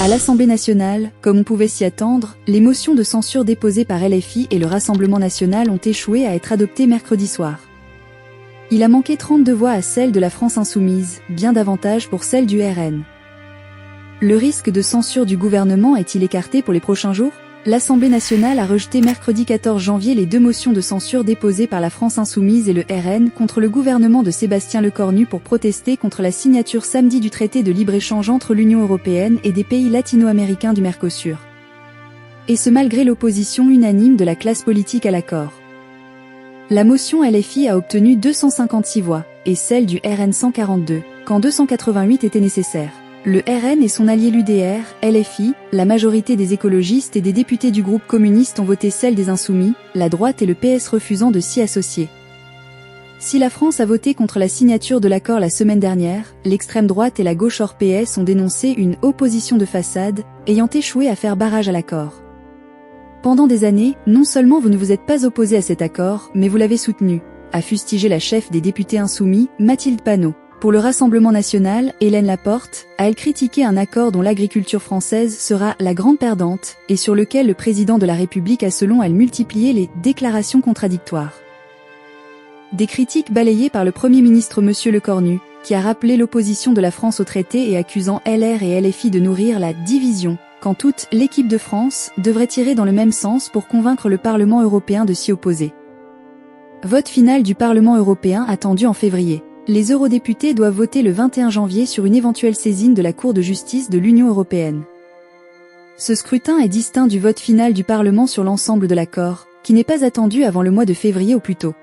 À l'Assemblée nationale, comme on pouvait s'y attendre, les motions de censure déposées par LFI et le Rassemblement national ont échoué à être adoptées mercredi soir. Il a manqué 32 voix à celle de la France insoumise, bien davantage pour celle du RN. Le risque de censure du gouvernement est-il écarté pour les prochains jours? L'Assemblée nationale a rejeté mercredi 14 janvier les 2 motions de censure déposées par la France insoumise et le RN contre le gouvernement de Sébastien Lecornu pour protester contre la signature samedi du traité de libre-échange entre l'Union européenne et des pays latino-américains du Mercosur. Et ce malgré l'opposition unanime de la classe politique à l'accord. La motion LFI a obtenu 256 voix, et celle du RN 142, quand 288 étaient nécessaires. Le RN et son allié l'UDR, LFI, la majorité des écologistes et des députés du groupe communiste ont voté celle des Insoumis, la droite et le PS refusant de s'y associer. Si la France a voté contre la signature de l'accord la semaine dernière, l'extrême droite et la gauche hors PS ont dénoncé une opposition de façade, ayant échoué à faire barrage à l'accord. Pendant des années, non seulement vous ne vous êtes pas opposé à cet accord, mais vous l'avez soutenu, a fustigé la chef des députés insoumis, Mathilde Panot. Pour le Rassemblement national, Hélène Laporte a elle critiqué un accord dont l'agriculture française sera la grande perdante, et sur lequel le président de la République a selon elle multiplié les déclarations contradictoires. Des critiques balayées par le Premier ministre Monsieur Lecornu, qui a rappelé l'opposition de la France au traité et accusant LR et LFI de nourrir la division, quand toute l'équipe de France devrait tirer dans le même sens pour convaincre le Parlement européen de s'y opposer. Vote final du Parlement européen attendu en février. Les eurodéputés doivent voter le 21 janvier sur une éventuelle saisine de la Cour de justice de l'Union européenne. Ce scrutin est distinct du vote final du Parlement sur l'ensemble de l'accord, qui n'est pas attendu avant le mois de février au plus tôt.